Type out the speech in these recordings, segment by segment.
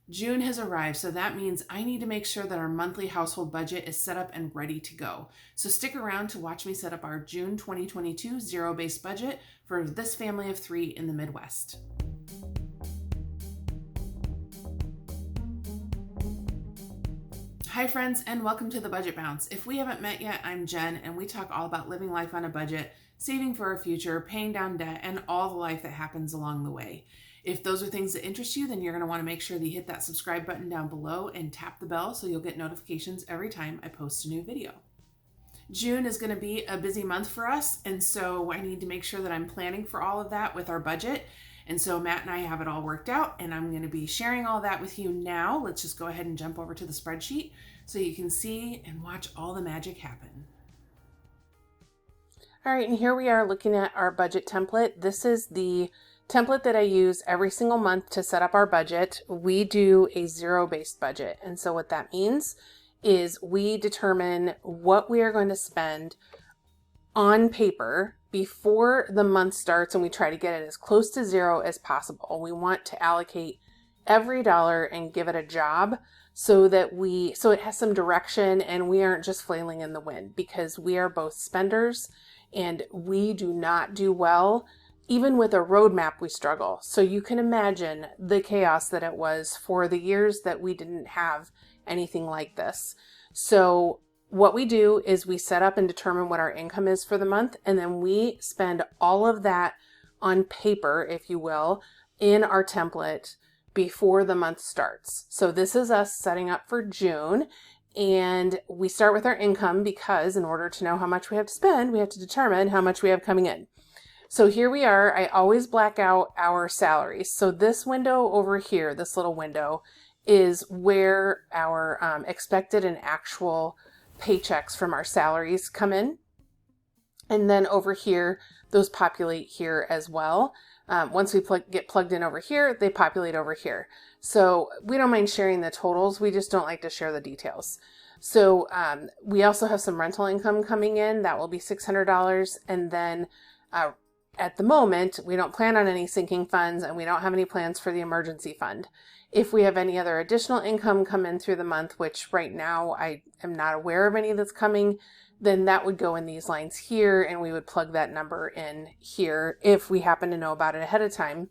June has arrived, so that means I need to make sure that our monthly household budget is set up and ready to go. So stick around to watch me set up our June 2022 zero-based budget for this family of 3 in the Midwest. Hi friends, and welcome to the Budget Bounce. If we haven't met yet, I'm Jen, and we talk all about living life on a budget, saving for our future, paying down debt, and all the life that happens along the way. If those are things that interest you, then you're going to want to make sure that you hit that subscribe button down below and tap the bell so you'll get notifications every time I post a new video. June is going to be a busy month for us, and so I need to make sure that I'm planning for all of that with our budget. And so Matt and I have it all worked out, and I'm going to be sharing all that with you now. Let's just go ahead and jump over to the spreadsheet so you can see and watch all the magic happen. All right, and here we are looking at our budget template. This is the template that I use every single month to set up our budget. We do a zero-based budget. And so what that means is we determine what we are going to spend on paper before the month starts, and we try to get it as close to zero as possible. We want to allocate every dollar and give it a job so that it has some direction and we aren't just flailing in the wind, because we are both spenders and we do not do well. Even with a roadmap, we struggle. So you can imagine the chaos that it was for the years that we didn't have anything like this. So what we do is we set up and determine what our income is for the month, and then we spend all of that on paper, if you will, in our template before the month starts. So this is us setting up for June, and we start with our income because in order to know how much we have to spend, we have to determine how much we have coming in. So here we are. I always black out our salaries. So this window over here, this little window, is where our expected and actual paychecks from our salaries come in. And then over here, those populate here as well. Once we get plugged in over here, they populate over here. So we don't mind sharing the totals. We just don't like to share the details. So we also have some rental income coming in. That will be $600. And then at the moment, we don't plan on any sinking funds, and we don't have any plans for the emergency fund. If we have any other additional income come in through the month, which right now I am not aware of any that's coming, then that would go in these lines here, and we would plug that number in here if we happen to know about it ahead of time.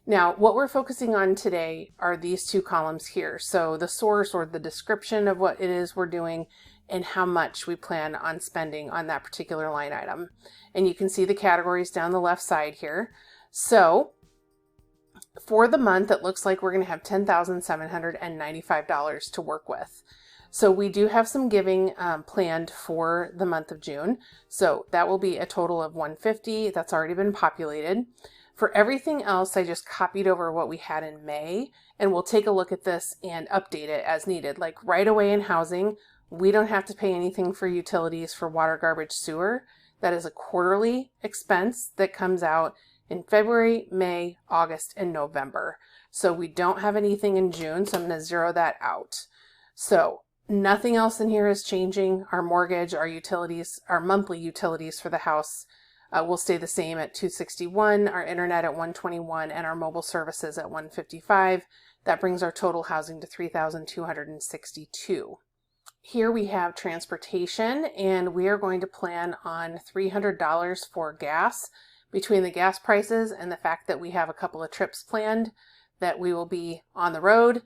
Now, what we're focusing on today are these two columns here. So the source, or the description of what it is we're doing, and how much we plan on spending on that particular line item. And you can see the categories down the left side here. So for the month, it looks like we're going to have $10,795 to work with. So we do have some giving planned for the month of June. So that will be a total of $150. That's already been populated. For everything else, I just copied over what we had in May, and we'll take a look at this and update it as needed. Like right away in housing, we don't have to pay anything for utilities for water, garbage, sewer. That is a quarterly expense that comes out in February, May, August, and November. So we don't have anything in June, so I'm going to zero that out. So nothing else in here is changing. Our mortgage, our utilities, our monthly utilities for the house will stay the same at $261, our internet at $121, and our mobile services at $155. That brings our total housing to $3,262. Here we have transportation, and we are going to plan on $300 for gas. Between the gas prices and the fact that we have a couple of trips planned that we will be on the road,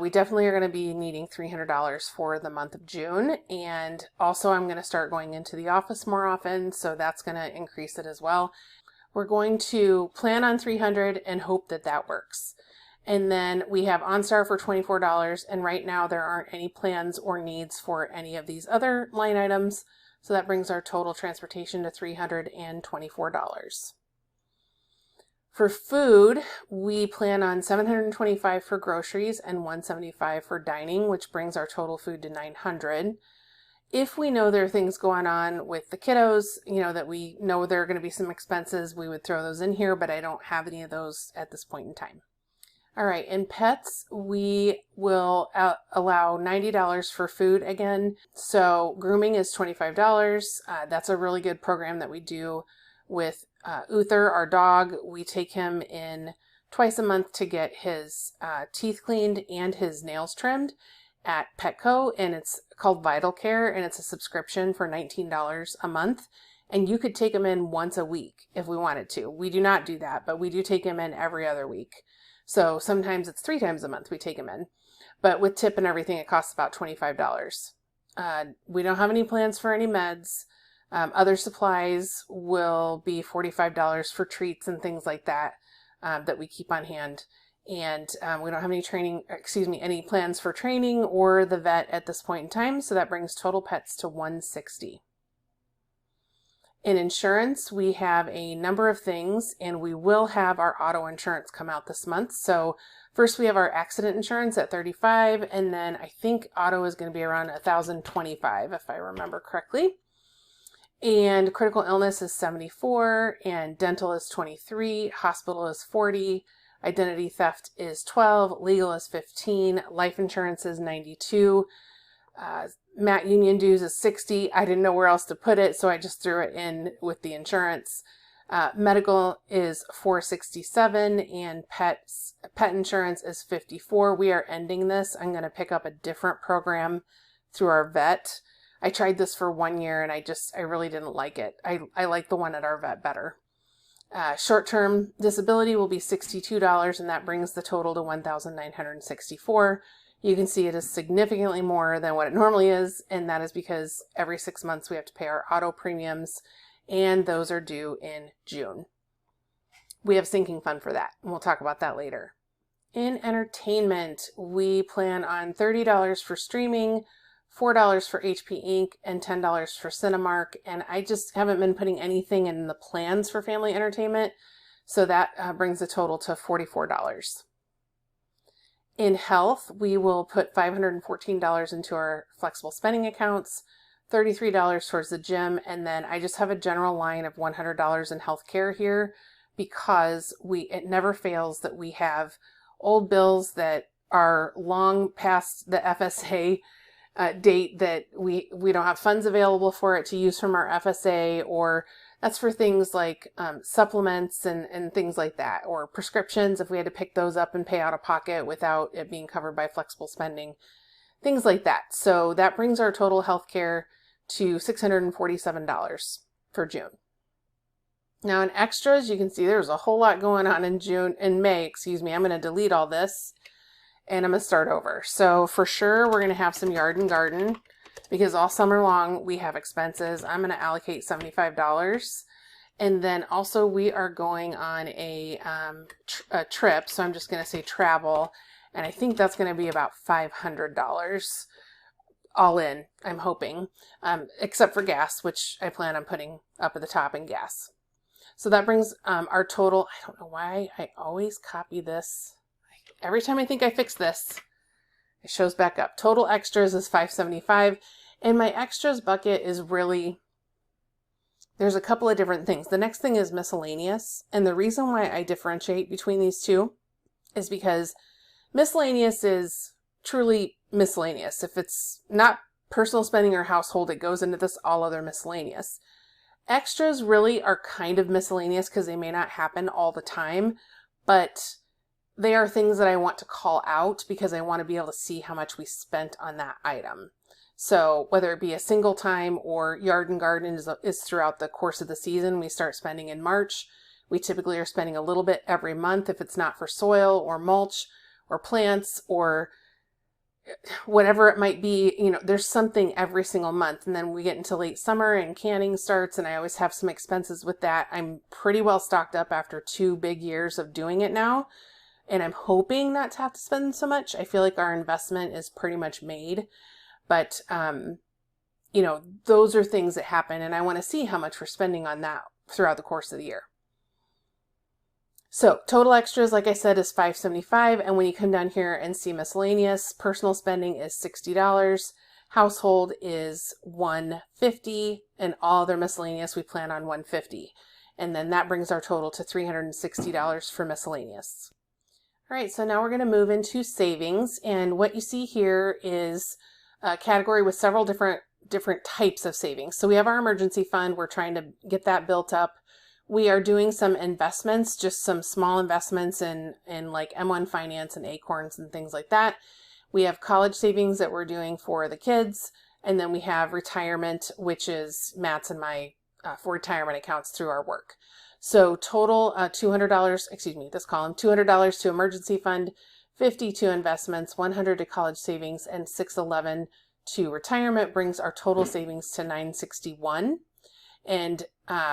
we definitely are going to be needing $300 for the month of June. And also I'm going to start going into the office more often, so that's going to increase it as well. We're going to plan on $300 and hope that that works. And then we have OnStar for $24, and right now there aren't any plans or needs for any of these other line items, so that brings our total transportation to $324. For food, we plan on $725 for groceries and $175 for dining, which brings our total food to $900. If we know there are things going on with the kiddos, that we know there are going to be some expenses, we would throw those in here, but I don't have any of those at this point in time. All right, in pets, we will allow $90 for food again. So grooming is $25. That's a really good program that we do with Uther, our dog. We take him in twice a month to get his teeth cleaned and his nails trimmed at Petco, and it's called Vital Care, and it's a subscription for $19 a month. And you could take him in once a week if we wanted to. We do not do that, but we do take him in every other week. So sometimes it's 3 times a month we take him in. But with tip and everything, it costs about $25. We don't have any plans for any meds. Other supplies will be $45 for treats and things like that that we keep on hand. And we don't have any plans for training or the vet at this point in time. So that brings total pets to $160. In insurance, we have a number of things, and we will have our auto insurance come out this month. So first we have our accident insurance at $35, and then I think auto is going to be around $1,025 if I remember correctly. And critical illness is $74, and dental is $23, hospital is $40, identity theft is $12, legal is $15, life insurance is $92. Mat union dues is $60. I didn't know where else to put it, so I just threw it in with the insurance. Medical is $467, and pet insurance is $54. We are ending this. I'm going to pick up a different program through our vet. I tried this for 1 year, and I really didn't like it. I like the one at our vet better. Short-term disability will be $62, and that brings the total to $1,964. You can see it is significantly more than what it normally is, and that is because every 6 months we have to pay our auto premiums, and those are due in June. We have sinking fund for that, and we'll talk about that later. In entertainment, we plan on $30 for streaming, $4 for HP Inc., and $10 for Cinemark, and I just haven't been putting anything in the plans for family entertainment, so that brings the total to $44. In health, we will put $514 into our flexible spending accounts, $33 towards the gym, and then I just have a general line of $100 in healthcare here because it never fails that we have old bills that are long past the FSA date that we don't have funds available for it to use from our FSA, or that's for things like supplements and things like that, or prescriptions if we had to pick those up and pay out of pocket without it being covered by flexible spending, things like that. So that brings our total healthcare to $647 for June. Now in extras, you can see there's a whole lot going on in May. I'm going to delete all this and I'm going to start over. So for sure, we're going to have some yard and garden, because all summer long we have expenses. I'm going to allocate $75. And then also we are going on a trip. So I'm just going to say travel. And I think that's going to be about $500 all in, I'm hoping, except for gas, which I plan on putting up at the top in gas. So that brings our total. I don't know why I always copy this. Every time I think I fix this, it shows back up. Total extras is $575. And my extras bucket is really, there's a couple of different things. The next thing is miscellaneous. And the reason why I differentiate between these two is because miscellaneous is truly miscellaneous. If it's not personal spending or household, it goes into this all other miscellaneous. Extras really are kind of miscellaneous because they may not happen all the time, but they are things that I want to call out because I want to be able to see how much we spent on that item. So whether it be a single time or yard and garden is throughout the course of the season. We start spending in March. We typically are spending a little bit every month if it's not for soil or mulch or plants or whatever it might be. You know, there's something every single month. And then we get into late summer and canning starts, and I always have some expenses with that. I'm pretty well stocked up after 2 big years of doing it now. And I'm hoping not to have to spend so much. I feel like our investment is pretty much made. But, you know, those are things that happen. And I want to see how much we're spending on that throughout the course of the year. So total extras, like I said, is $575. And when you come down here and see miscellaneous, personal spending is $60. Household is $150. And all other miscellaneous, we plan on $150. And then that brings our total to $360 for miscellaneous. All right, so now we're going to move into savings, and what you see here is a category with several different types of savings. So we have our emergency fund. We're trying to get that built up. We are doing some investments, just some small investments in like M1 Finance and Acorns and things like that. We have college savings that we're doing for the kids. And then we have retirement, which is Matt's and my for retirement accounts through our work. So total $200, excuse me, this column, $200 to emergency fund, $50 to investments, $100 to college savings, and $611 to retirement brings our total savings to $961. And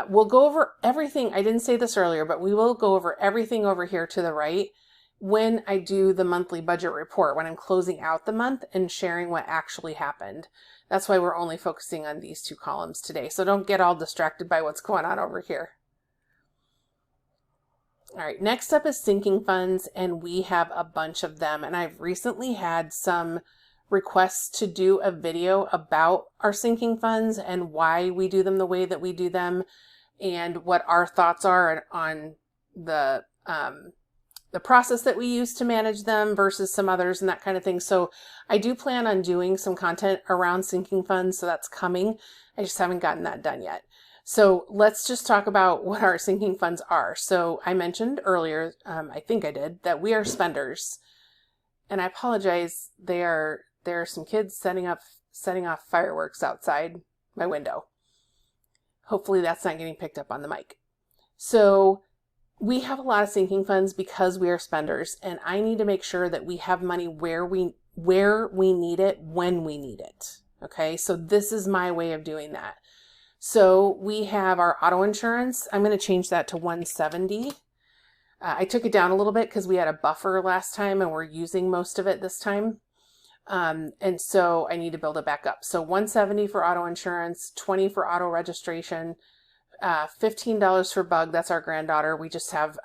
we'll go over everything. I didn't say this earlier, but we will go over everything over here to the right when I do the monthly budget report, when I'm closing out the month and sharing what actually happened. That's why we're only focusing on these two columns today. So don't get all distracted by what's going on over here. All right, next up is sinking funds, and we have a bunch of them. And I've recently had some requests to do a video about our sinking funds and why we do them the way that we do them and what our thoughts are on the process that we use to manage them versus some others and that kind of thing. So I do plan on doing some content around sinking funds, so that's coming. I just haven't gotten that done yet. So let's just talk about what our sinking funds are. So I mentioned earlier, I think I did, that we are spenders. And I apologize, there are some kids setting off fireworks outside my window. Hopefully that's not getting picked up on the mic. So we have a lot of sinking funds because we are spenders, and I need to make sure that we have money where we need it when we need it. Okay, so this is my way of doing that. So we have our auto insurance. I'm going to change that to $170. I took it down a little bit because we had a buffer last time and we're using most of it this time. And so I need to build it back up. So $170 for auto insurance, $20 for auto registration, $15 for Bug. That's our granddaughter. We just have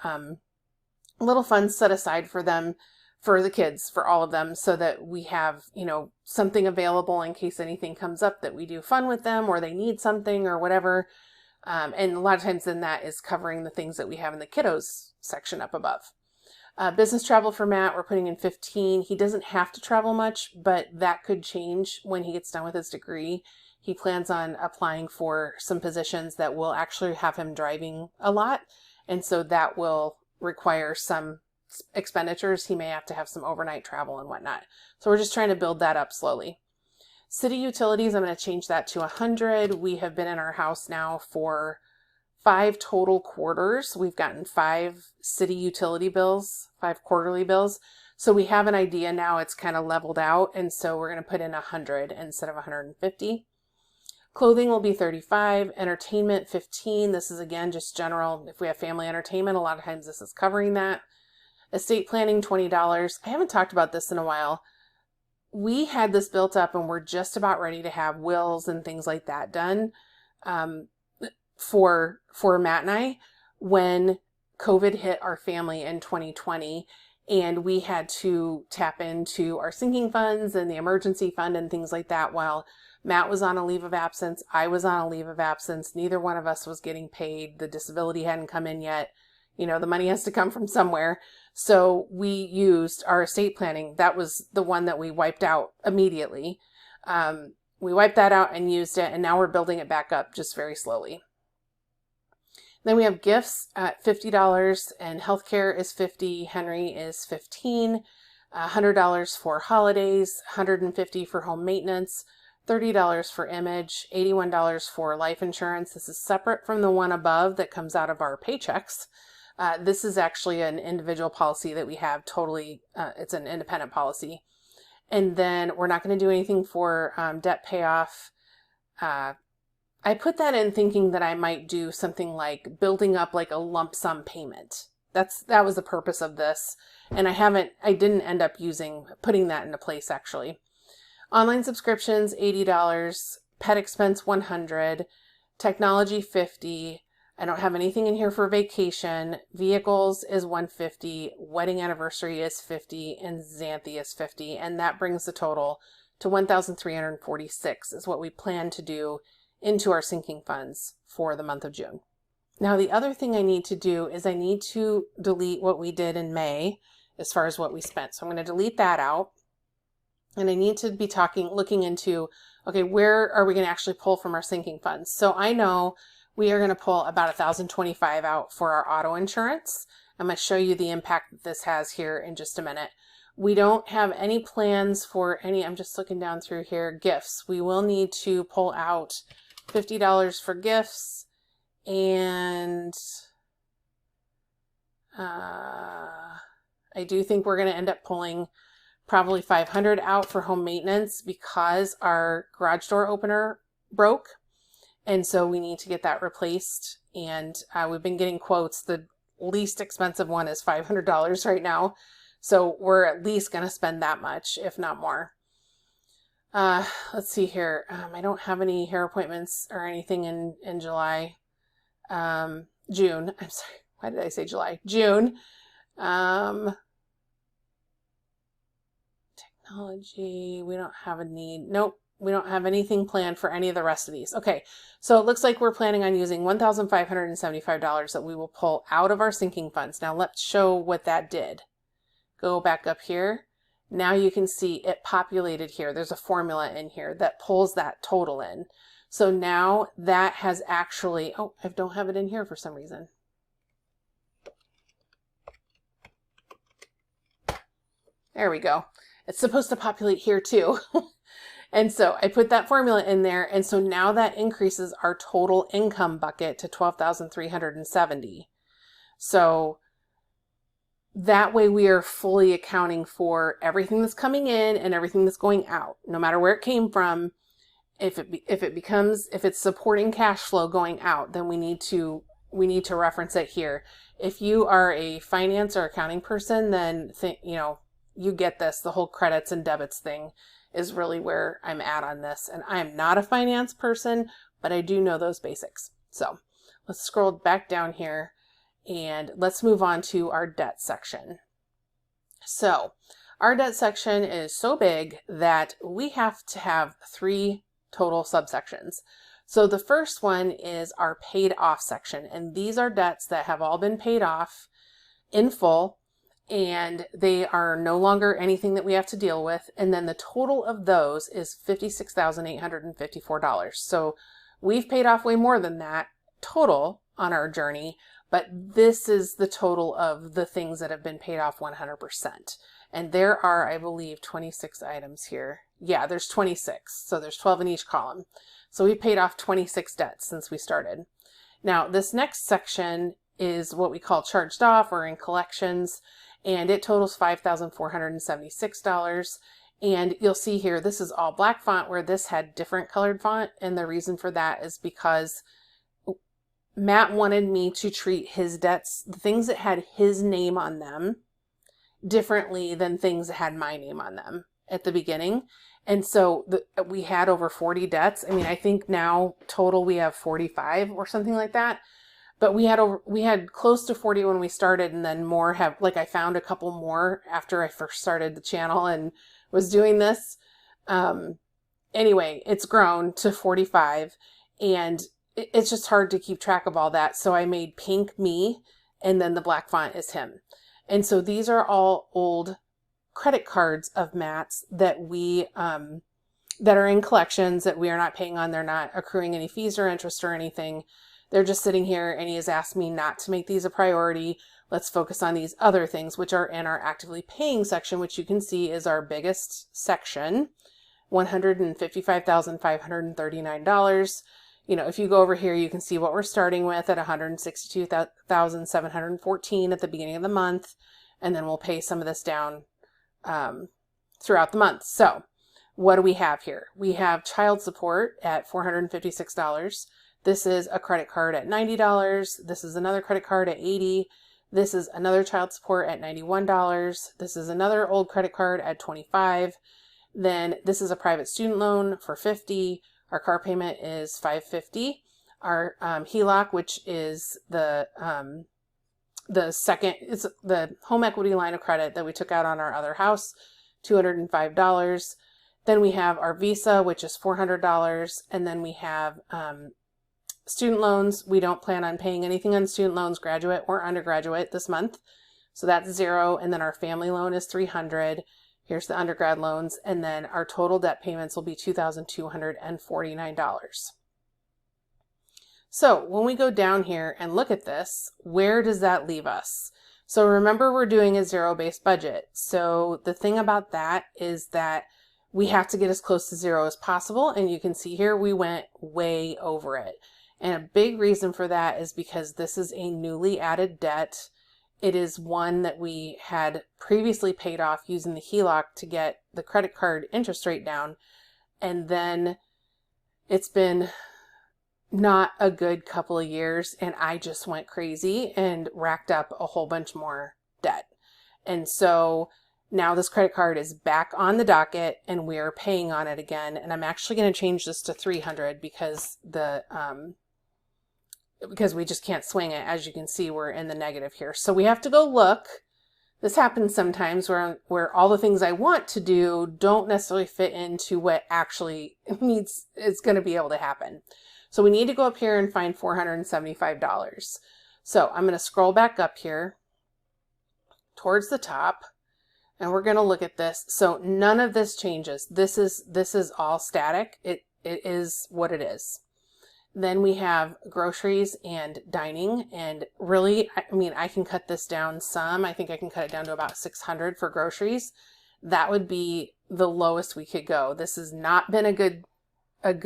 little funds set aside for them, for the kids, for all of them, so that we have, something available in case anything comes up that we do fun with them or they need something or whatever. And a lot of times then that is covering the things that we have in the kiddos section up above. Business travel for Matt, we're putting in $15. He doesn't have to travel much, but that could change when he gets done with his degree. He plans on applying for some positions that will actually have him driving a lot. And so that will require some expenditures. He may have to have some overnight travel and whatnot. So we're just trying to build that up slowly. City utilities, I'm going to change that to 100. We have been in our house now for 5 total quarters. We've gotten 5 city utility bills, 5 quarterly bills. So we have an idea now, it's kind of leveled out. And so we're going to put in 100 instead of 150. Clothing will be 35, entertainment 15. This is again just general. If we have family entertainment, a lot of times this is covering that. Estate planning $20. I haven't talked about this in a while. We had this built up and we're just about ready to have wills and things like that done for Matt and I when COVID hit our family in 2020, and we had to tap into our sinking funds and the emergency fund and things like that while Matt was on a leave of absence. I was on a leave of absence. Neither one of us was getting paid. The disability hadn't come in yet. The money has to come from somewhere. So we used our estate planning. That was the one that we wiped out immediately. We wiped that out and used it, and now we're building it back up just very slowly. Then we have gifts at $50, and healthcare is $50. Henry is $15. $100 for holidays, $150 for home maintenance, $30 for image, $81 for life insurance. This is separate from the one above that comes out of our paychecks. This is actually an individual policy that we have totally, it's an independent policy. And then we're not going to do anything for debt payoff. I put that in thinking that I might do something like building up like a lump sum payment. That was the purpose of this. And I didn't end up putting that into place actually. Online subscriptions, $80, pet expense, $100, technology, $50. I don't have anything in here for vacation. Vehicles is $150, wedding anniversary is $50, and Xanthi is $50. And that brings the total to $1,346 is what we plan to do into our sinking funds for the month of June. Now, the other thing I need to do is I need to delete what we did in May as far as what we spent. So I'm going to delete that out. And I need to be looking into, okay, where are we going to actually pull from our sinking funds? So I know we are going to pull about $1,025 out for our auto insurance. I'm going to show you the impact that this has here in just a minute. We don't have any plans for any, I'm just looking down through here, gifts. We will need to pull out $50 for gifts, and I do think we're going to end up pulling probably $500 out for home maintenance because our garage door opener broke. And so we need to get that replaced. And we've been getting quotes. The least expensive one is $500 right now. So we're at least going to spend that much, if not more. Let's see here. I don't have any hair appointments or anything in July. June. I'm sorry. Why did I say July? June. Technology. We don't have a need. Nope. We don't have anything planned for any of the rest of these. Okay. So it looks like we're planning on using $1,575 that we will pull out of our sinking funds. Now let's show what that did. Go back up here. Now you can see it populated here. There's a formula in here that pulls that total in. So now that has actually, oh, I don't have it in here for some reason. There we go. It's supposed to populate here too. And so I put that formula in there. And so now that increases our total income bucket to $12,370. So that way we are fully accounting for everything that's coming in and everything that's going out, no matter where it came from. If it's supporting cash flow going out, then we need to reference it here. If you are a finance or accounting person, then you get this. The whole credits and debits thing is really where I'm at on this. And I am not a finance person, but I do know those basics. So let's scroll back down here and let's move on to our debt section. So our debt section is so big that we have to have 3 total subsections. So the first one is our paid off section. And these are debts that have all been paid off in full, and they are no longer anything that we have to deal with. And then the total of those is $56,854. So we've paid off way more than that total on our journey, but this is the total of the things that have been paid off 100%. And there are, I believe, 26 items here. Yeah, there's 26. So there's 12 in each column. So we paid off 26 debts since we started. Now, this next section is what we call charged off or in collections, and it totals $5,476. And you'll see here, this is all black font where this had different colored font. And the reason for that is because Matt wanted me to treat his debts, the things that had his name on them, differently than things that had my name on them at the beginning. And so we had over 40 debts. I mean, I think now total we have 45 or something like that. But we had close to 40 when we started, and then more have, like, I found a couple more after I first started the channel and was doing this. Anyway, it's grown to 45, and it's just hard to keep track of all that. So I made pink me, and then the black font is him. And so these are all old credit cards of Matt's that we, that are in collections that we are not paying on. They're not accruing any fees or interest or anything. They're just sitting here, and he has asked me not to make these a priority. Let's focus on these other things, which are in our actively paying section, which you can see is our biggest section, $155,539. If you go over here, you can see what we're starting with at $162,714 at the beginning of the month, and then we'll pay some of this down throughout the month. So what do we have here? We have child support at $456. This is a credit card at $90. This is another credit card at $80. This is another child support at $91. This is another old credit card at $25. Then this is a private student loan for $50. Our car payment is $550. Our HELOC, which is the second, it's the home equity line of credit that we took out on our other house, $205. Then we have our Visa, which is $400. And then we have student loans. We don't plan on paying anything on student loans, graduate or undergraduate, this month. So that's $0. And then our family loan is $300. Here's the undergrad loans. And then our total debt payments will be $2,249. So when we go down here and look at this, where does that leave us? So remember, we're doing a zero-based budget. So the thing about that is that we have to get as close to zero as possible. And you can see here, we went way over it. And a big reason for that is because this is a newly added debt. It is one that we had previously paid off using the HELOC to get the credit card interest rate down. And then it's been not a good couple of years, and I just went crazy and racked up a whole bunch more debt. And so now this credit card is back on the docket and we are paying on it again. And I'm actually going to change this to 300 because because we just can't swing it. As you can see, we're in the negative here. So we have to go look. This happens sometimes where all the things I want to do don't necessarily fit into what actually is going to be able to happen. So we need to go up here and find $475. So I'm going to scroll back up here towards the top, and we're going to look at this. So none of this changes. This is all static. It is what it is. Then we have groceries and dining, and really, I mean, I can cut this down some. I think I can cut it down to about 600 for groceries. That would be the lowest we could go. This has not been a good, I'm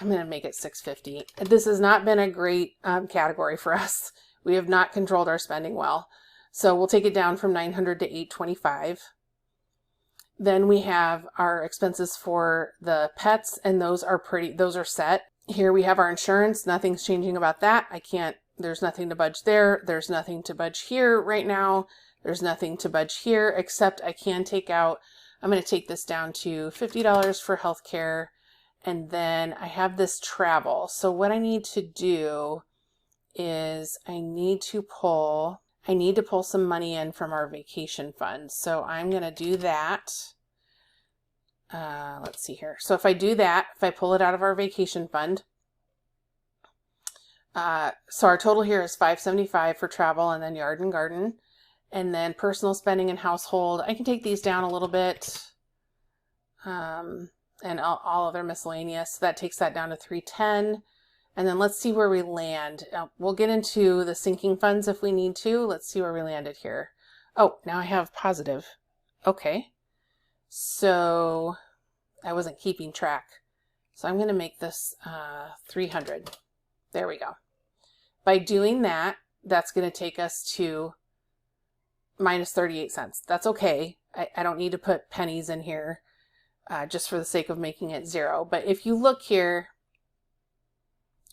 going to make it 650. This has not been a great category for us. We have not controlled our spending well. So we'll take it down from 900 to 825. Then we have our expenses for the pets, and those are set. Here we have our insurance. Nothing's changing about that. There's nothing to budge there. There's nothing to budge here right now. There's nothing to budge here, except I can take out, I'm going to take this down to $50 for healthcare. And then I have this travel. So what I need to do is I need to pull some money in from our vacation fund. So I'm going to do that. Let's see here. So if I do that, if I pull it out of our vacation fund, so our total here is $575 for travel and then yard and garden. And then personal spending and household, I can take these down a little bit. And all other miscellaneous. So that takes that down to 310. And then let's see where we land. We'll get into the sinking funds if we need to. Let's see where we landed here. Oh, now I have positive. Okay. So I wasn't keeping track. So I'm going to make this 300. There we go. By doing that, that's going to take us to minus 38 cents. That's okay. I don't need to put pennies in here. Just for the sake of making it zero. But if you look here,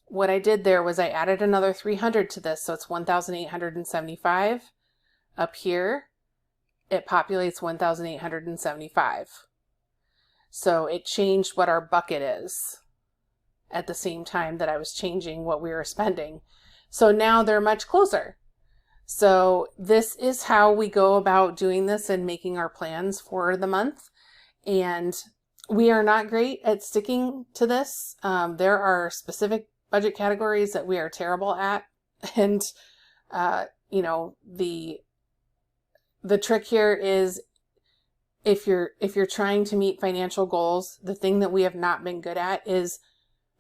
what I did there was I added another 300 to this. So it's 1,875. Up here, it populates 1,875. So it changed what our bucket is at the same time that I was changing what we were spending. So now they're much closer. So this is how we go about doing this and making our plans for the month. And we are not great at sticking to this. There are specific budget categories that we are terrible at. And, you know, the trick here is if you're trying to meet financial goals, the thing that we have not been good at is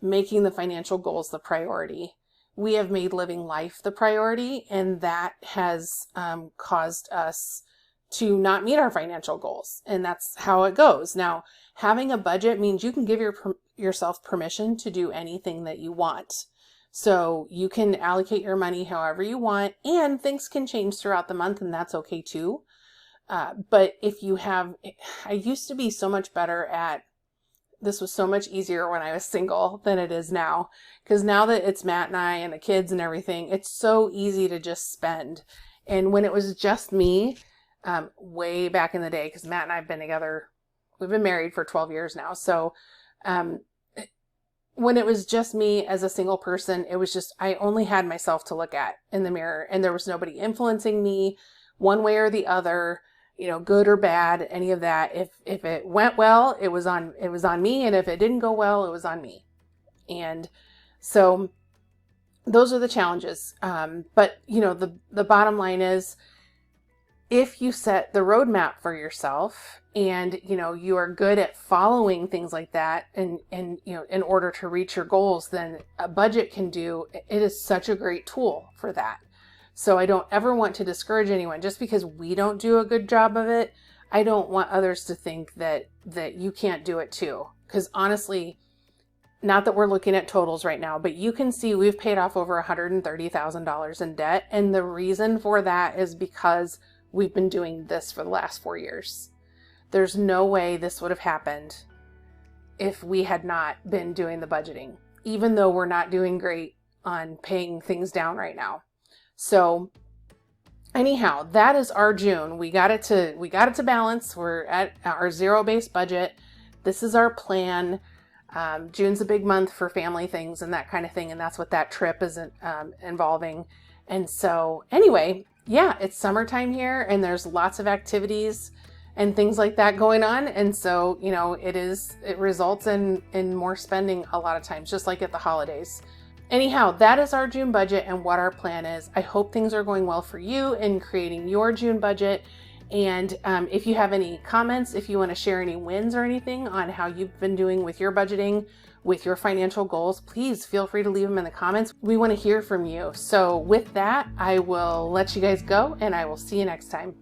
making the financial goals the priority. We have made living life the priority, and that has caused us to not meet our financial goals. And that's how it goes. Now, having a budget means you can give yourself permission to do anything that you want. So you can allocate your money however you want, and things can change throughout the month, and that's okay too. But if you have, I used to be so much better at, this was so much easier when I was single than it is now. Because now that it's Matt and I and the kids and everything, it's so easy to just spend. And when it was just me, way back in the day, because Matt and I have been together, we've been married for 12 years now. So when it was just me as a single person, it was just, I only had myself to look at in the mirror, and there was nobody influencing me one way or the other, you know, good or bad, any of that. If it went well, it was on me. And if it didn't go well, it was on me. And so those are the challenges. But you know, the bottom line is, if you set the roadmap for yourself and, you are good at following things like that and, in order to reach your goals, then a budget it is such a great tool for that. So I don't ever want to discourage anyone just because we don't do a good job of it. I don't want others to think that you can't do it too. Because honestly, not that we're looking at totals right now, but you can see we've paid off over $130,000 in debt. And the reason for that is because we've been doing this for the last 4 years. There's no way this would have happened if we had not been doing the budgeting, even though we're not doing great on paying things down right now. So anyhow, that is our June. We got it to balance. We're at our zero-based budget. This is our plan. June's a big month for family things and that kind of thing. And that's what that trip is involving. And so anyway, yeah, it's summertime here and there's lots of activities and things like that going on. And so, it results in more spending a lot of times, just like at the holidays. Anyhow, that is our June budget and what our plan is. I hope things are going well for you in creating your June budget. And if you have any comments, if you want to share any wins or anything on how you've been doing with your budgeting, with your financial goals, please feel free to leave them in the comments. We want to hear from you. So with that, I will let you guys go and I will see you next time.